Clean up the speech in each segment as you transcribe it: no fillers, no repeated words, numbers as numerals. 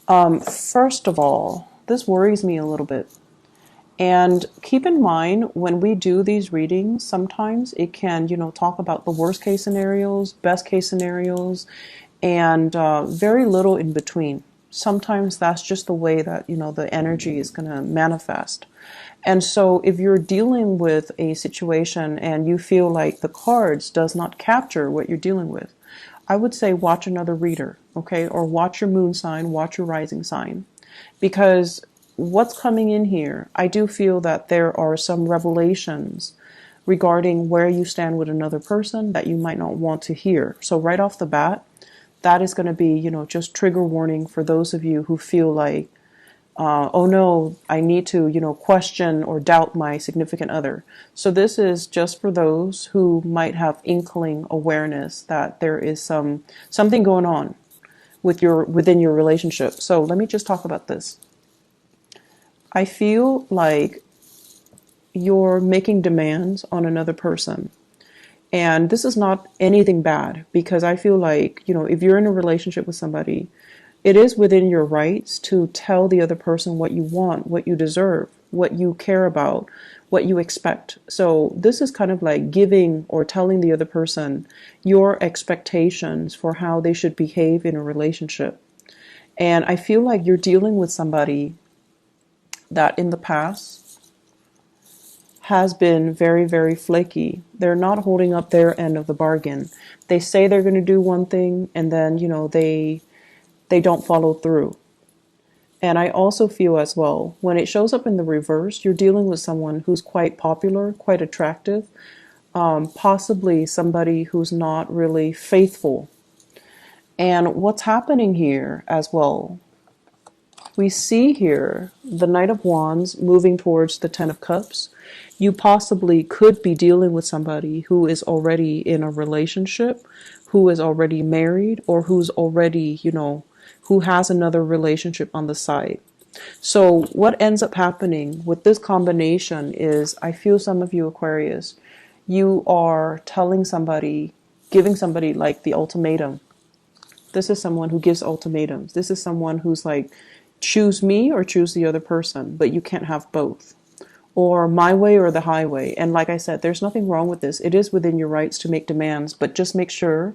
First of all, this worries me a little bit. And keep in mind when we do these readings, sometimes it can, talk about the worst case scenarios, best case scenarios, and very little in between. Sometimes that's just the way that, the energy is going to manifest. And so if you're dealing with a situation and you feel like the cards does not capture what you're dealing with, I would say watch another reader, okay? Or watch your moon sign, watch your rising sign. Because what's coming in here, I do feel that there are some revelations regarding where you stand with another person that you might not want to hear. So right off the bat, that is going to be, just trigger warning for those of you who feel like, oh no, I need to, question or doubt my significant other. So this is just for those who might have inkling awareness that there is something going on within your relationship. So let me just talk about this. I feel like you're making demands on another person. And this is not anything bad, because I feel like, if you're in a relationship with somebody, it is within your rights to tell the other person what you want, what you deserve, what you care about, what you expect. So this is kind of like giving or telling the other person your expectations for how they should behave in a relationship. And I feel like you're dealing with somebody that in the past has been very, very flaky. They're not holding up their end of the bargain. They say they're going to do one thing and then, they don't follow through. And I also feel as well, when it shows up in the reverse, you're dealing with someone who's quite popular, quite attractive, possibly somebody who's not really faithful. And what's happening here as well, we see here the Knight of Wands moving towards the Ten of Cups. You possibly could be dealing with somebody who is already in a relationship, who is already married, or who's already, who has another relationship on the side. So what ends up happening with this combination is, I feel some of you Aquarius, you are telling somebody, giving somebody like the ultimatum. This is someone who gives ultimatums. This is someone who's like, choose me or choose the other person, but you can't have both. Or my way or the highway. And like I said, there's nothing wrong with this. It is within your rights to make demands, but just make sure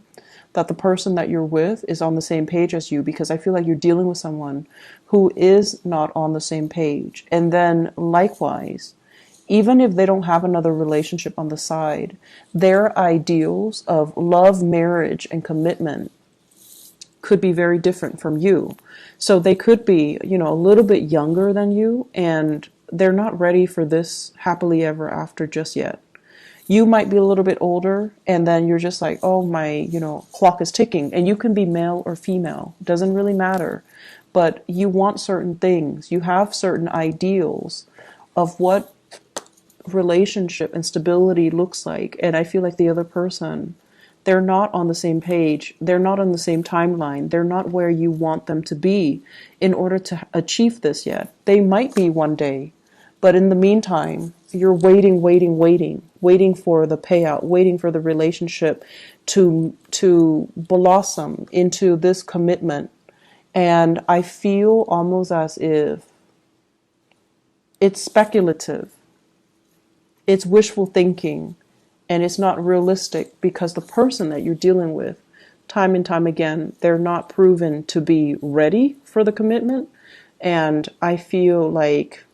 that the person that you're with is on the same page as you, because I feel like you're dealing with someone who is not on the same page. And then likewise, even if they don't have another relationship on the side, their ideals of love, marriage, and commitment could be very different from you. So they could be, a little bit younger than you, and they're not ready for this happily ever after just yet. You might be a little bit older, and then you're just like, oh, my, clock is ticking. And you can be male or female. It doesn't really matter. But you want certain things. You have certain ideals of what relationship and stability looks like. And I feel like the other person, they're not on the same page. They're not on the same timeline. They're not where you want them to be in order to achieve this yet. They might be one day, but in the meantime, you're waiting for the payout, waiting for the relationship to blossom into this commitment. And I feel almost as if it's speculative. It's wishful thinking. And it's not realistic, because the person that you're dealing with, time and time again, they're not proven to be ready for the commitment. And I feel like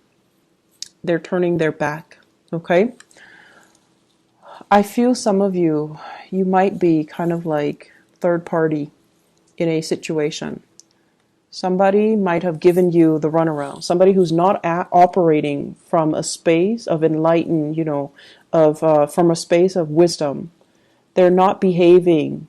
they're turning their back. Okay? I feel some of you might be kind of like third party in a situation. Somebody might have given you the runaround. Somebody who's not operating from a space of enlightened, from a space of wisdom. They're not behaving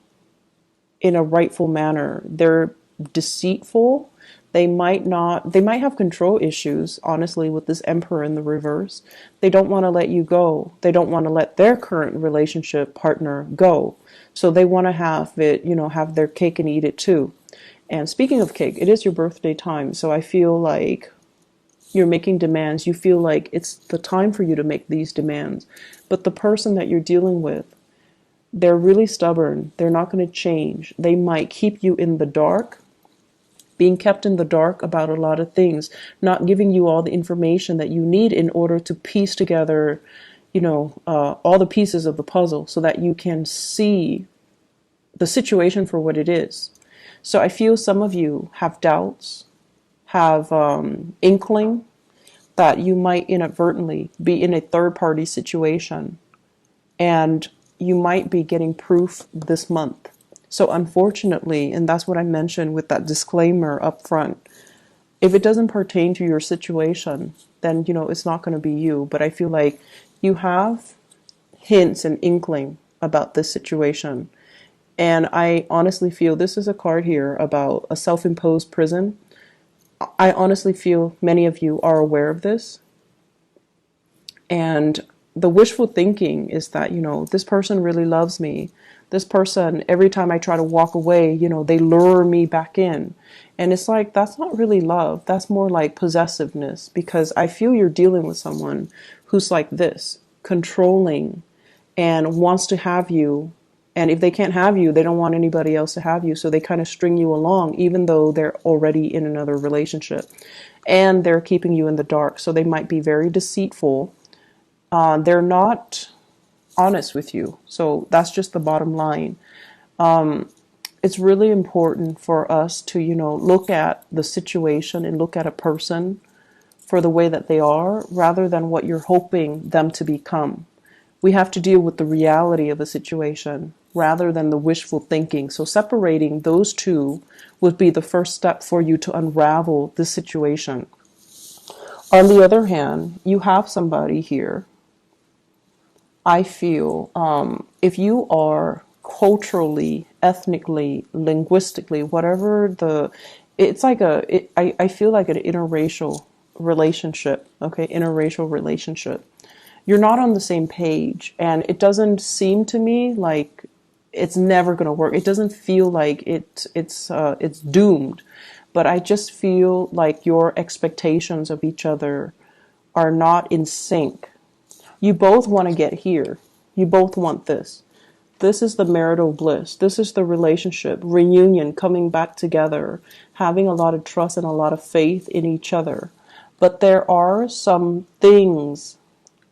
in a rightful manner. They're deceitful. They might have control issues, honestly, with this Emperor in the reverse. They don't want to let you go. They don't want to let their current relationship partner go. So they want to have it, have their cake and eat it too. And speaking of cake, it is your birthday time. So I feel like you're making demands. You feel like it's the time for you to make these demands. But the person that you're dealing with, they're really stubborn. They're not going to change. They might keep you in the dark being kept in the dark about a lot of things, not giving you all the information that you need in order to piece together, all the pieces of the puzzle so that you can see the situation for what it is. So I feel some of you have doubts, have inkling that you might inadvertently be in a third-party situation, and you might be getting proof this month. So unfortunately, and that's what I mentioned with that disclaimer up front, if it doesn't pertain to your situation, then, it's not going to be you. But I feel like you have hints and inkling about this situation. And I honestly feel this is a card here about a self-imposed prison. I honestly feel many of you are aware of this. And the wishful thinking is that, this person really loves me. This person, every time I try to walk away, they lure me back in. And it's like, that's not really love. That's more like possessiveness, because I feel you're dealing with someone who's like this, controlling and wants to have you. And if they can't have you, they don't want anybody else to have you. So they kind of string you along, even though they're already in another relationship. And they're keeping you in the dark. So they might be very deceitful. They're not honest with you. So that's just the bottom line. It's really important for us to, look at the situation and look at a person for the way that they are, rather than what you're hoping them to become. We have to deal with the reality of a situation rather than the wishful thinking. So separating those two would be the first step for you to unravel this situation. On the other hand, you have somebody here. I feel if you are culturally, ethnically, linguistically, whatever it's like I feel like an interracial relationship, okay, interracial relationship. You're not on the same page, and it doesn't seem to me like it's never going to work. It doesn't feel like it's doomed, but I just feel like your expectations of each other are not in sync. You both want to get here. You both want this. This is the marital bliss. This is the relationship, reunion, coming back together, having a lot of trust and a lot of faith in each other. But there are some things.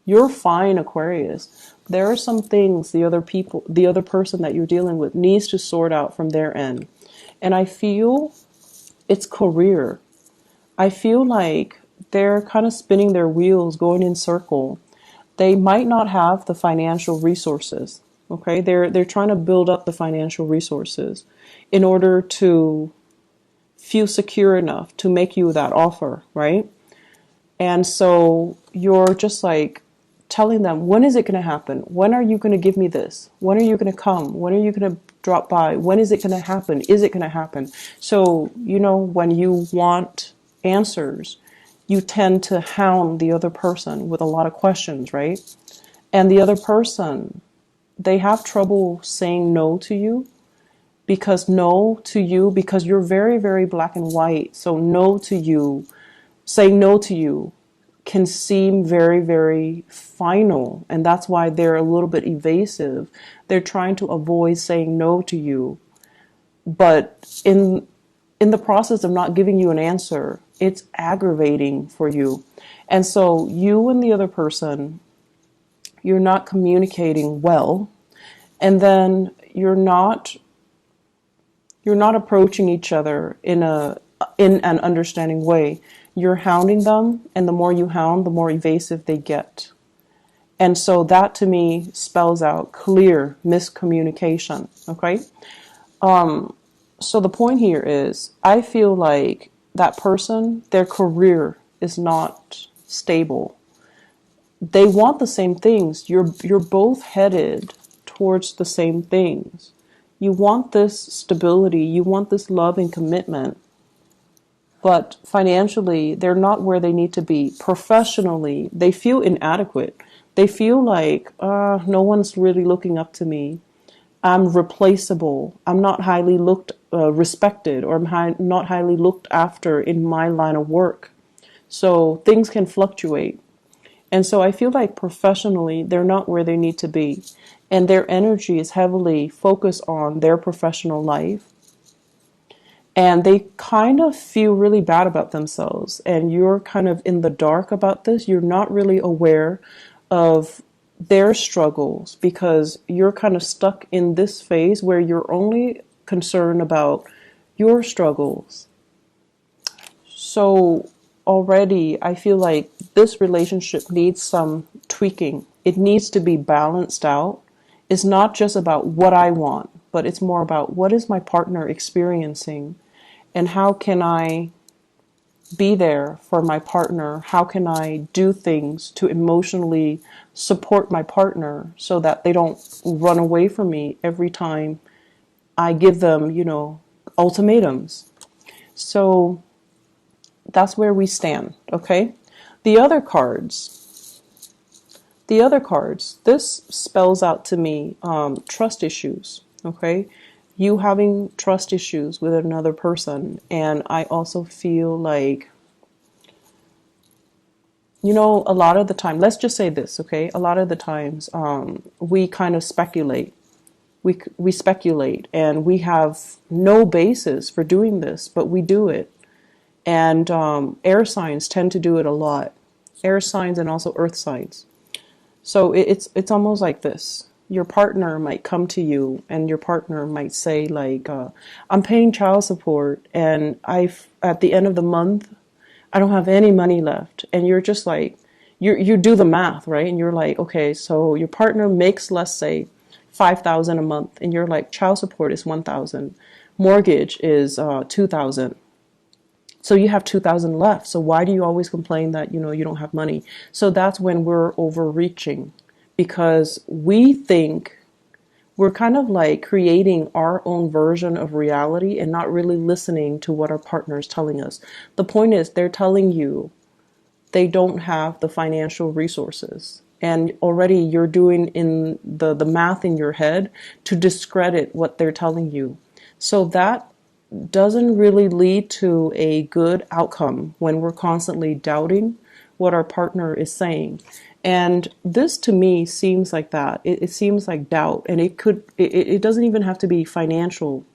You're fine, Aquarius. There are some things the other person that you're dealing with needs to sort out from their end. And I feel it's career. I feel like they're kind of spinning their wheels, going in circle. They might not have the financial resources. Okay, they're trying to build up the financial resources in order to feel secure enough to make you that offer, right? And so you're just like telling them, when is it going to happen? When are you going to give me this? When are you going to come? When are you going to drop by? When is it going to happen? Is it going to happen? So, when you want answers, you tend to hound the other person with a lot of questions, right? And the other person, they have trouble saying no to you, because you're very, very black and white. So saying no to you can seem very, very final. And that's why they're a little bit evasive. They're trying to avoid saying no to you. But in the process of not giving you an answer, it's aggravating for you. And so you and the other person, you're not communicating well. And then you're not approaching each other in an understanding way. You're hounding them, and the more you hound, the more evasive they get. And so that to me spells out clear miscommunication, okay? So the point here is, I feel like that person, their career is not stable. They want the same things. You're both headed towards the same things. You want this stability, you want this love and commitment, but financially, they're not where they need to be. Professionally, they feel inadequate. They feel like, no one's really looking up to me. I'm replaceable. I'm not highly respected, or I'm not highly looked after in my line of work. So things can fluctuate. And so I feel like professionally, they're not where they need to be. And their energy is heavily focused on their professional life. and they kind of feel really bad about themselves, and you're kind of in the dark about this. You're not really aware of their struggles because you're kind of stuck in this phase where you're only concerned about your struggles. So already I feel like this relationship needs some tweaking. It needs to be balanced out. It's not just about what I want, but it's more about what is my partner experiencing and how can I be there for my partner? How can I do things to emotionally support my partner so that they don't run away from me every time I give them, ultimatums? So that's where we stand, okay? The other cards, this spells out to me trust issues, okay? You having trust issues with another person. And I also feel like, a lot of the time, let's just say this, okay? A lot of the times we kind of speculate. We speculate and we have no basis for doing this, but we do it. And air signs tend to do it a lot. Air signs and also earth signs. So it's almost like this. Your partner might come to you and your partner might say like, I'm paying child support and at the end of the month, I don't have any money left. And you're just like, you do the math, right? And you're like, okay, so your partner makes, let's say, $5,000 a month. And you're like, child support is $1,000. Mortgage is $2,000. So you have $2,000 left. So why do you always complain that, you don't have money? So that's when we're overreaching, because we think we're kind of like creating our own version of reality and not really listening to what our partner is telling us. The point is they're telling you they don't have the financial resources. And already you're doing in the math in your head to discredit what they're telling you. So that doesn't really lead to a good outcome when we're constantly doubting what our partner is saying. And this to me seems like that. It seems like doubt, and it doesn't even have to be financial.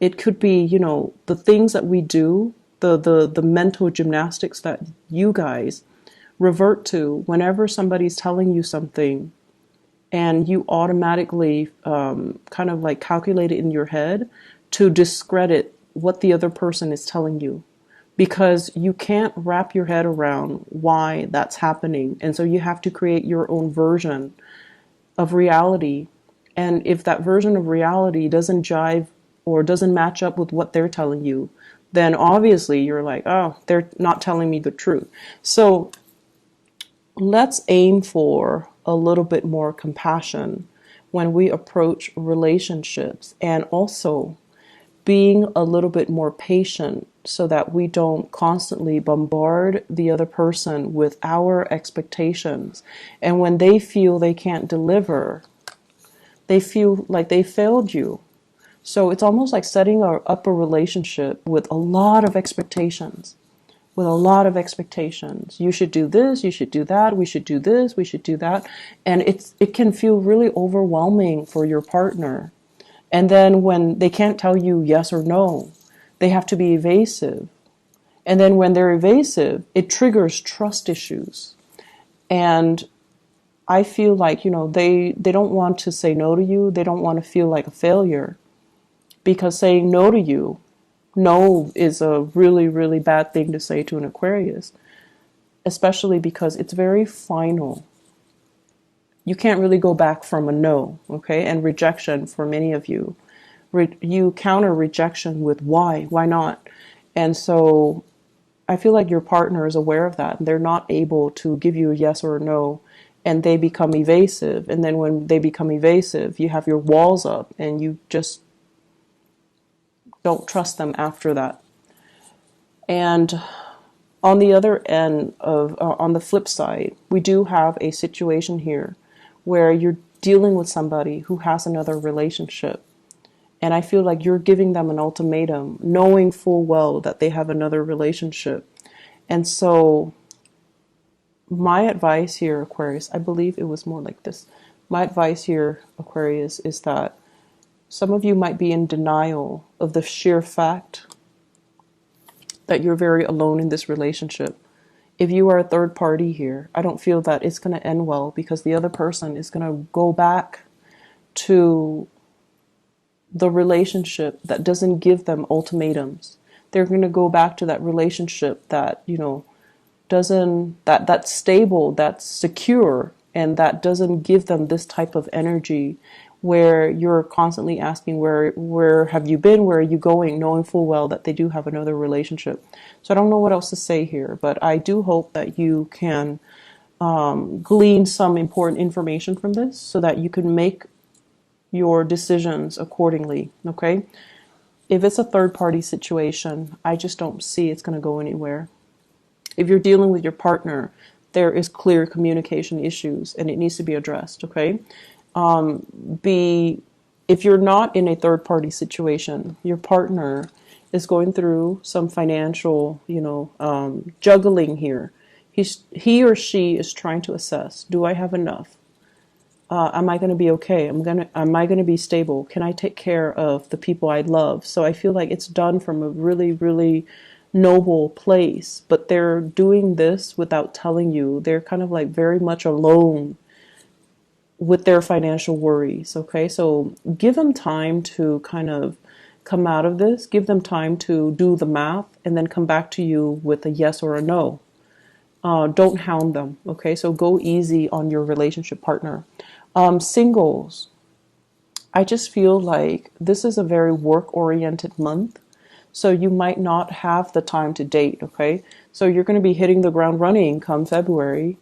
It could be, the things that we do, the mental gymnastics that you guys revert to whenever somebody's telling you something, and you automatically kind of like calculate it in your head to discredit what the other person is telling you, because you can't wrap your head around why that's happening. And so you have to create your own version of reality. And if that version of reality doesn't jive or doesn't match up with what they're telling you, then obviously you're like, oh, they're not telling me the truth. So let's aim for a little bit more compassion when we approach relationships, and also being a little bit more patient so that we don't constantly bombard the other person with our expectations. And when they feel they can't deliver, they feel like they failed you. So it's almost like setting up a relationship with a lot of expectations. You should do this, you should do that, we should do this, we should do that. And it can feel really overwhelming for your partner. And then when they can't tell you yes or no, they have to be evasive. And then when they're evasive, it triggers trust issues. And I feel like, they don't want to say no to you. They don't want to feel like a failure, because saying no to you, no is a really, really bad thing to say to an Aquarius, especially because it's very final. You can't really go back from a no, okay? And rejection for many of you. You counter rejection with why? Why not? And so I feel like your partner is aware of that. And they're not able to give you a yes or a no. And they become evasive. And then when they become evasive, you have your walls up and you just don't trust them after that. And on the other end on the flip side, we do have a situation here where you're dealing with somebody who has another relationship. And I feel like you're giving them an ultimatum, knowing full well that they have another relationship. And so my advice here, Aquarius, I believe it was more like this. My advice here, Aquarius, is that some of you might be in denial of the sheer fact that you're very alone in this relationship. If you are a third party here, I don't feel that it's going to end well, because the other person is going to go back to the relationship that doesn't give them ultimatums. They're going to go back to that relationship that, doesn't, that's stable, that's secure, and that doesn't give them this type of energy where you're constantly asking, where have you been, where are you going, knowing full well that they do have another relationship. So I don't know what else to say here, but I do hope that you can glean some important information from this so that you can make your decisions accordingly. Okay, if it's a third party situation, I just don't see it's going to go anywhere. If you're dealing with your partner, there is clear communication issues and it needs to be addressed. Okay, if you're not in a third party situation, your partner is going through some financial, juggling here. He or she is trying to assess, do I have enough? Am I going to be okay? Am I going to be stable? Can I take care of the people I love? So I feel like it's done from a really, really noble place, but they're doing this without telling you. They're kind of like very much alone with their financial worries. Okay, so give them time to kind of come out of this. Give them time to do the math and then come back to you with a yes or a no. Don't hound them. Okay, so go easy on your relationship partner. Singles, I just feel like this is a very work-oriented month, so you might not have the time to date. Okay, so you're going to be hitting the ground running come February.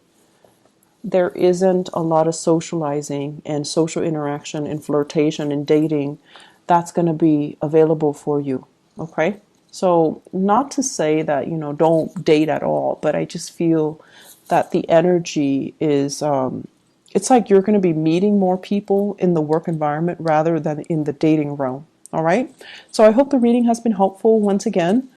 There isn't a lot of socializing and social interaction and flirtation and dating that's going to be available for you. Okay, so not to say that don't date at all, but I just feel that the energy is it's like you're going to be meeting more people in the work environment rather than in the dating realm. All right, so I hope the reading has been helpful once again.